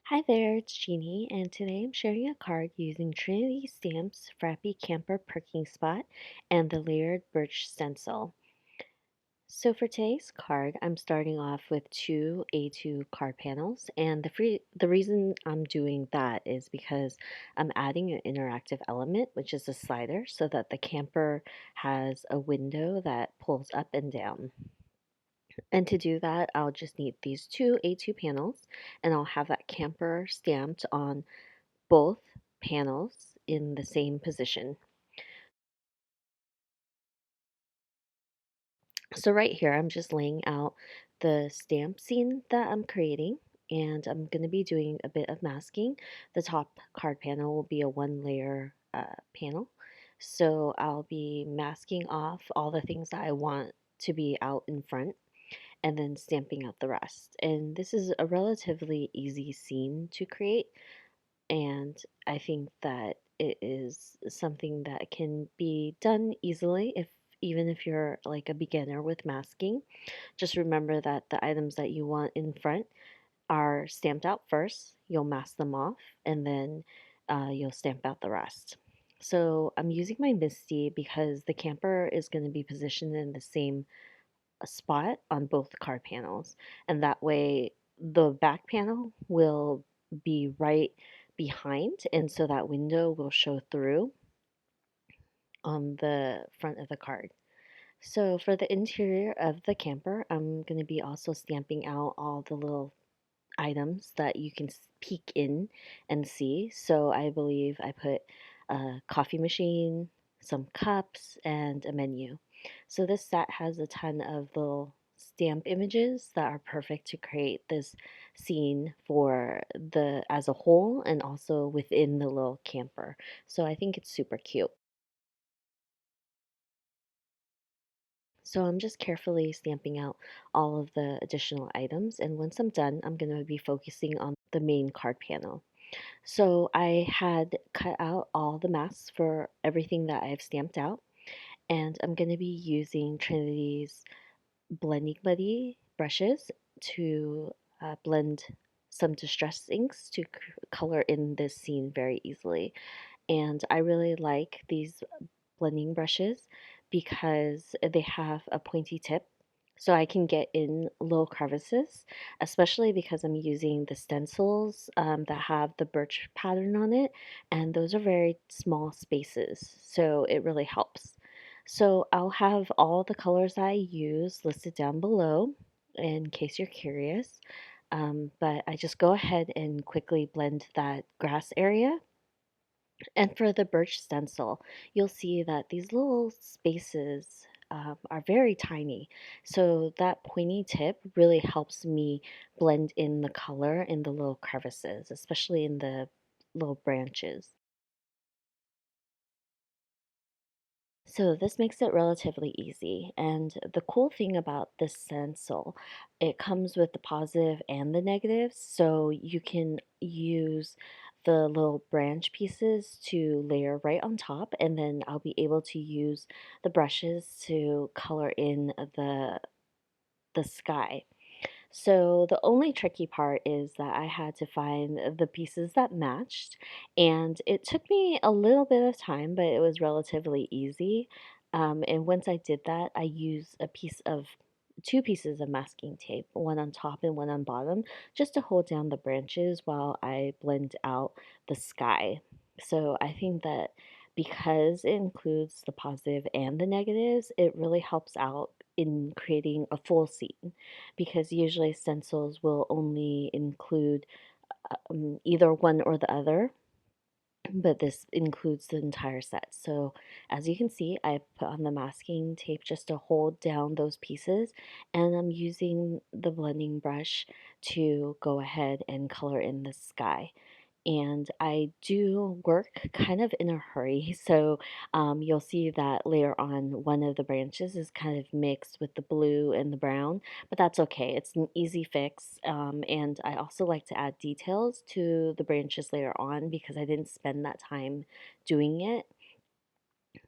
Hi there, it's Jeannie, and today I'm sharing a card using Trinity Stamps, Frappy Camper Perking Spot, and the layered birch stencil. So for today's card, I'm starting off with two A2 card panels, and the reason I'm doing that is because I'm adding an interactive element, which is a slider, so that the camper has a window that pulls up and down. And to do that, I'll just need these two A2 panels, and I'll have that camper stamped on both panels in the same position. So right here, I'm just laying out the stamp scene that I'm creating, and I'm going to be doing a bit of masking. The top card panel will be a one layer panel. So I'll be masking off all the things that I want to be out in front and then stamping out the rest. And this is a relatively easy scene to create. And I think that it is something that can be done easily if even if you're like a beginner with masking. Just remember that the items that you want in front are stamped out first. You'll mask them off and then you'll stamp out the rest. So I'm using my Misty because the camper is going to be positioned in the same spot on both card panels. And that way the back panel will be right behind, and so that window will show through on the front of the card. So for the interior of the camper, I'm going to be also stamping out all the little items that you can peek in and see. So I believe I put a coffee machine, some cups, and a menu. So this set has a ton of little stamp images that are perfect to create this scene for the as a whole and also within the little camper. So I think it's super cute. So I'm just carefully stamping out all of the additional items, and once I'm done, I'm going to be focusing on the main card panel. So I had cut out all the masks for everything that I've stamped out, and I'm going to be using Trinity's Blending Buddy brushes to blend some distress inks to color in this scene very easily. And I really like these blending brushes because they have a pointy tip so I can get in little crevices, especially because I'm using the stencils that have the birch pattern on it, and those are very small spaces, so it really helps. So I'll have all the colors I use listed down below in case you're curious. But I just go ahead and quickly blend that grass area, and for the birch stencil, you'll see that these little spaces are very tiny. So that pointy tip really helps me blend in the color in the little crevices, especially in the little branches. So this makes it relatively easy. And the cool thing about this stencil, it comes with the positive and the negatives. So you can use the little branch pieces to layer right on top, and then I'll be able to use the brushes to color in the sky. So the only tricky part is that I had to find the pieces that matched, and it took me a little bit of time, but it was relatively easy. And once I did that, I used two pieces of masking tape, one on top and one on bottom, just to hold down the branches while I blend out the sky. So I think that because it includes the positive and the negatives, it really helps out in creating a full scene, because usually stencils will only include either one or the other, but this includes the entire set. So as you can see, I put on the masking tape just to hold down those pieces, and I'm using the blending brush to go ahead and color in the sky. And I do work kind of in a hurry. So you'll see that later on, one of the branches is kind of mixed with the blue and the brown, but that's okay. It's an easy fix. And I also like to add details to the branches later on because I didn't spend that time doing it.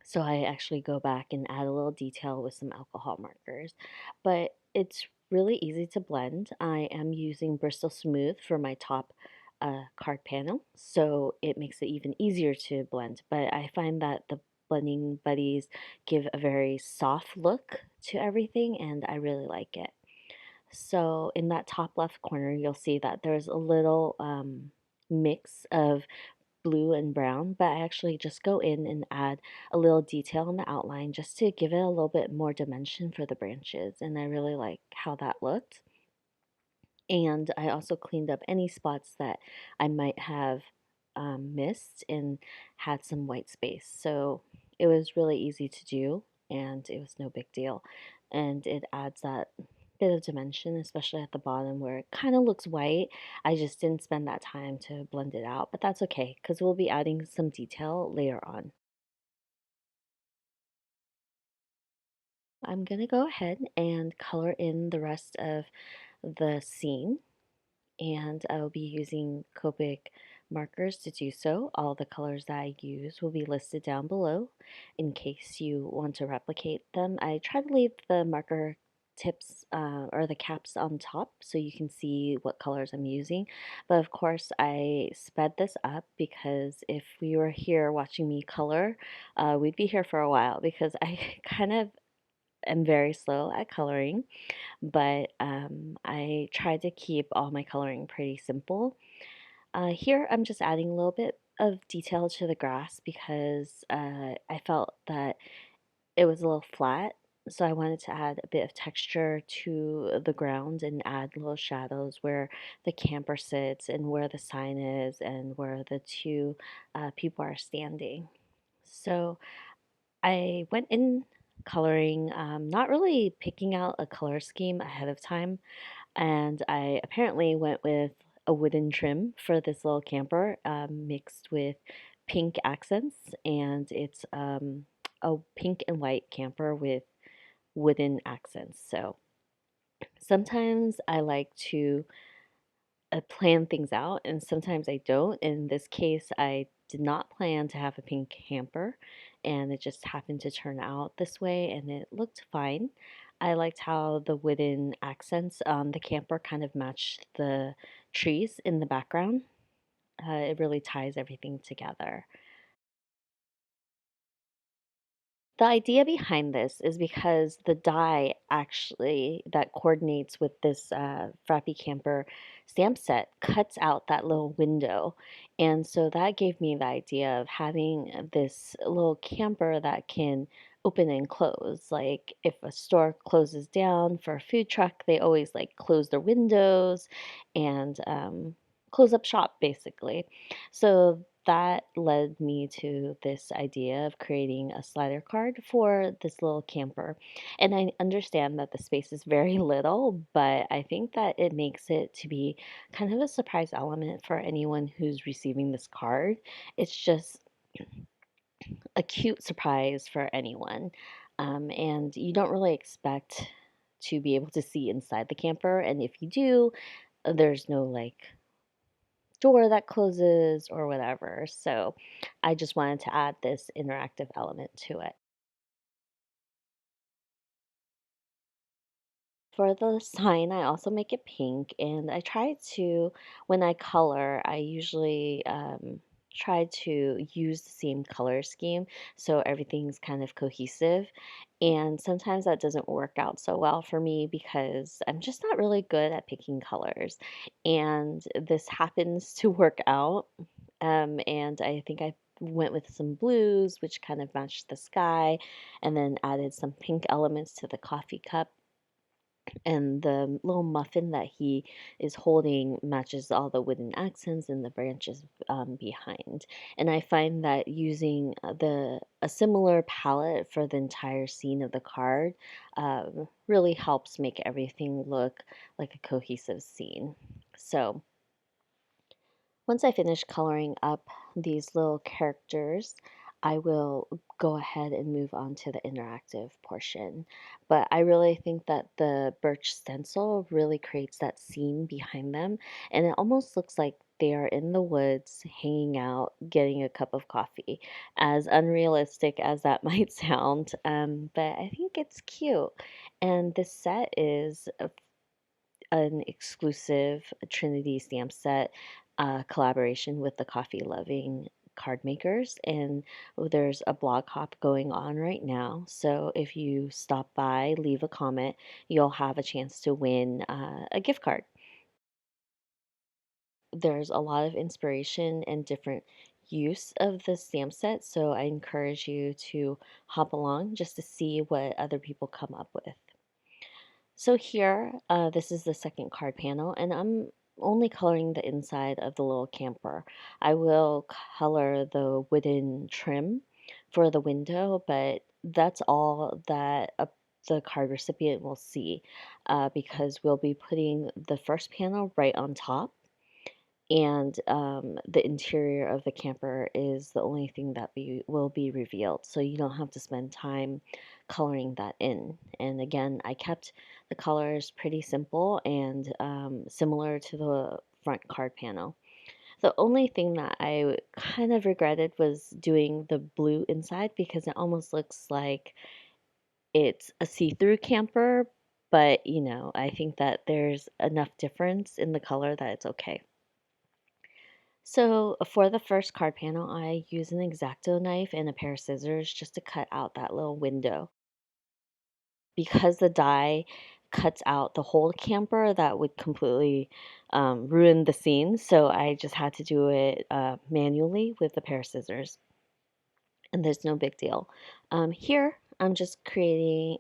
So I actually go back and add a little detail with some alcohol markers. But it's really easy to blend. I am using Bristol Smooth for my top card panel, so it makes it even easier to blend. But I find that the blending buddies give a very soft look to everything, and I really like it. So in that top left corner, you'll see that there's a little mix of blue and brown, but I actually just go in and add a little detail in the outline just to give it a little bit more dimension for the branches, and I really like how that looked. And I also cleaned up any spots that I might have missed and had some white space. So it was really easy to do and it was no big deal. And it adds that bit of dimension, especially at the bottom where it kind of looks white. I just didn't spend that time to blend it out, but that's okay because we'll be adding some detail later on. I'm going to go ahead and color in the rest of the scene, and I will be using Copic markers to do so. All the colors that I use will be listed down below in case you want to replicate them. I try to leave the marker tips or the caps on top so you can see what colors I'm using. But of course, I sped this up because if we were here watching me color, we'd be here for a while because I kind of am very slow at coloring, but I try to keep all my coloring pretty simple. Here I'm just adding a little bit of detail to the grass because I felt that it was a little flat, so I wanted to add a bit of texture to the ground and add little shadows where the camper sits and where the sign is and where the two people are standing. So I went in coloring, not really picking out a color scheme ahead of time, and I apparently went with a wooden trim for this little camper, mixed with pink accents, and it's a pink and white camper with wooden accents. So sometimes I like to plan things out, and sometimes I don't. In this case, I did not plan to have a pink hamper, and it just happened to turn out this way, and it looked fine. I liked how the wooden accents on the camper kind of matched the trees in the background. It really ties everything together. The idea behind this is because the die actually that coordinates with this Frappy Camper stamp set cuts out that little window. And so that gave me the idea of having this little camper that can open and close. Like if a store closes down for a food truck, they always like close their windows and close up shop basically. So that led me to this idea of creating a slider card for this little camper. And I understand that the space is very little, but I think that it makes it to be kind of a surprise element for anyone who's receiving this card. It's just a cute surprise for anyone. And you don't really expect to be able to see inside the camper. And if you do, there's no like door that closes or whatever. So I just wanted to add this interactive element to it. For the sign, I also make it pink, and I try to, when I color, I usually try to use the same color scheme so everything's kind of cohesive. And sometimes that doesn't work out so well for me because I'm just not really good at picking colors. And this happens to work out. And I think I went with some blues, which kind of matched the sky, and then added some pink elements to the coffee cup, and the little muffin that he is holding matches all the wooden accents and the branches behind. And I find that using the a similar palette for the entire scene of the card really helps make everything look like a cohesive scene. So once I finish coloring up these little characters, I will go ahead and move on to the interactive portion. But I really think that the birch stencil really creates that scene behind them, and it almost looks like they are in the woods hanging out, getting a cup of coffee. As unrealistic as that might sound, but I think it's cute. And this set is an exclusive Trinity stamp set. collaboration with the coffee loving card makers, and there's a blog hop going on right now. So if you stop by, leave a comment, you'll have a chance to win a gift card. There's a lot of inspiration and different use of the stamp set, so I encourage you to hop along just to see what other people come up with. So here, this is the second card panel, and I'm only coloring the inside of the little camper. I will color the wooden trim for the window, but that's all that the card recipient will see, because we'll be putting the first panel right on top, and the interior of the camper is the only thing that will be revealed. So you don't have to spend time coloring that in. And again, I kept the colors pretty simple and similar to the front card panel. The only thing that I kind of regretted was doing the blue inside because it almost looks like it's a see-through camper, but I think that there's enough difference in the color that it's okay. So for the first card panel, I use an X-Acto knife and a pair of scissors just to cut out that little window. Because the die cuts out the whole camper, that would completely ruin the scene. So I just had to do it manually with a pair of scissors, and there's no big deal. Here, I'm just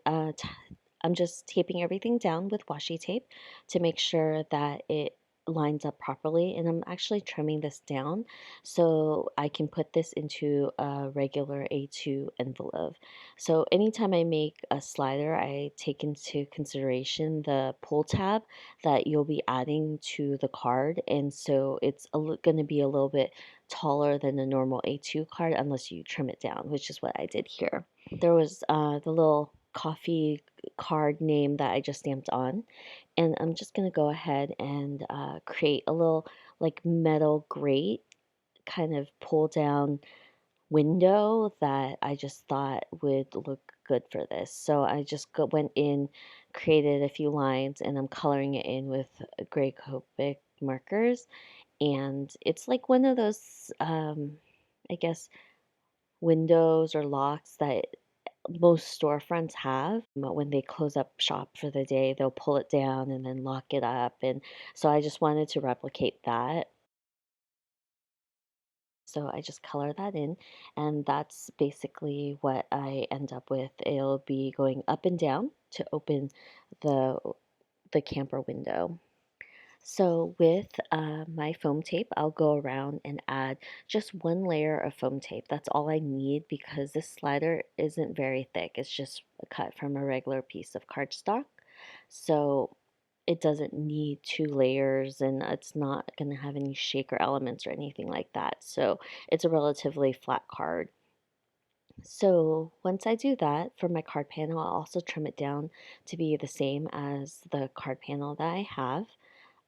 I'm just taping everything down with washi tape to make sure that it lines up properly, and I'm actually trimming this down so I can put this into a regular A2 envelope. So anytime I make a slider, I take into consideration the pull tab that you'll be adding to the card, and so it's going to be a little bit taller than the normal A2 card unless you trim it down, which is what I did here. There was the little coffee card name that I just stamped on, and I'm just going to go ahead and create a little like metal grate kind of pull down window that I just thought would look good for this. So I just went in, created a few lines, and I'm coloring it in with gray Copic markers. And it's like one of those, I guess, windows or locks that most storefronts have. When they close up shop for the day, they'll pull it down and then lock it up. And so I just wanted to replicate that. So I just color that in, and that's basically what I end up with. It'll be going up and down to open the the camper window. So with my foam tape, I'll go around and add just one layer of foam tape. That's all I need because this slider isn't very thick. It's just cut from a regular piece of cardstock. So it doesn't need two layers, and it's not going to have any shaker elements or anything like that. So it's a relatively flat card. So once I do that for my card panel, I'll also trim it down to be the same as the card panel that I have.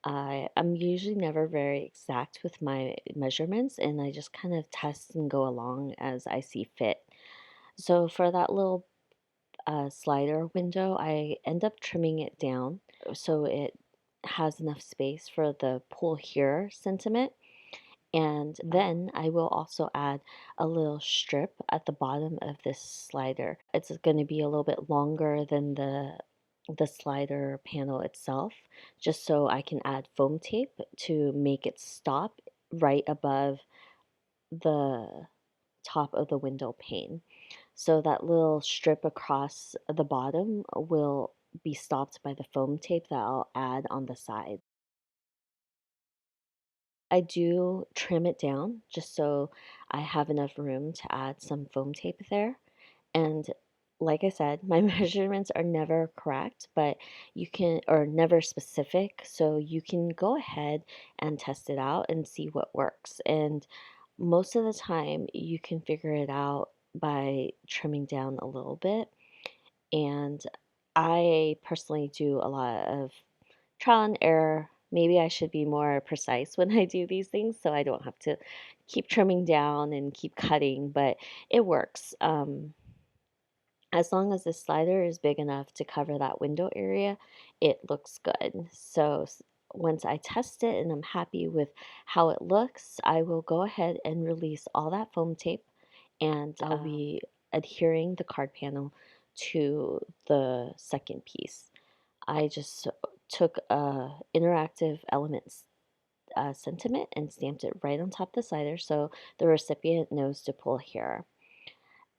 I'm usually never very exact with my measurements, and I just kind of test and go along as I see fit. So for that little slider window, I end up trimming it down so it has enough space for the pull here sentiment. And then I will also add a little strip at the bottom of this slider. It's going to be a little bit longer than the slider panel itself, just so I can add foam tape to make it stop right above the top of the window pane. So that little strip across the bottom will be stopped by the foam tape that I'll add on the side. I do trim it down just so I have enough room to add some foam tape there. And like I said, my measurements are never correct, but or never specific. So you can go ahead and test it out and see what works. And most of the time, you can figure it out by trimming down a little bit. And I personally do a lot of trial and error. Maybe I should be more precise when I do these things so I don't have to keep trimming down and keep cutting, but it works. As long as the slider is big enough to cover that window area, it looks good. So once I test it and I'm happy with how it looks, I will go ahead and release all that foam tape, and I'll be adhering the card panel to the second piece. I just took a interactive elements sentiment and stamped it right on top of the slider so the recipient knows to pull here.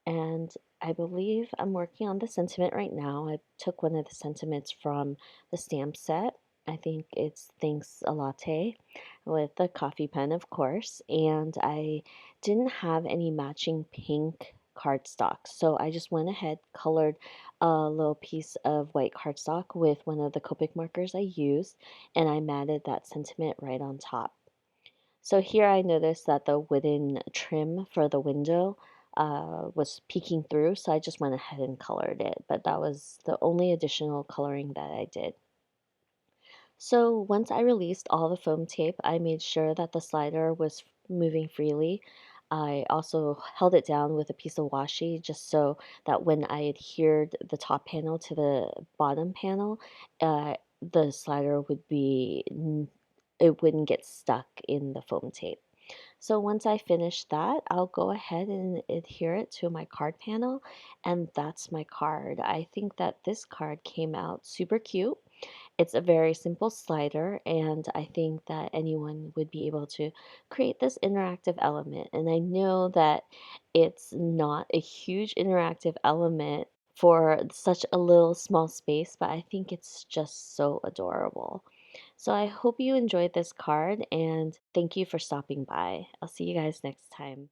And I believe I'm working on the sentiment right now. I took one of the sentiments from the stamp set. I think it's Thanks a Latte with the coffee pen, of course. And I didn't have any matching pink cardstock. So I just went ahead, colored a little piece of white cardstock with one of the Copic markers I used, and I matted that sentiment right on top. So here I noticed that the wooden trim for the window was peeking through, so I just went ahead and colored it. But that was the only additional coloring that I did. So once I released all the foam tape, I made sure that the slider was moving freely. I also held it down with a piece of washi just so that when I adhered the top panel to the bottom panel, the slider would be, it wouldn't get stuck in the foam tape. So once I finish that, I'll go ahead and adhere it to my card panel, and that's my card. I think that this card came out super cute. It's a very simple slider, and I think that anyone would be able to create this interactive element. And I know that it's not a huge interactive element for such a little small space, but I think it's just so adorable. So I hope you enjoyed this card and thank you for stopping by. I'll see you guys next time.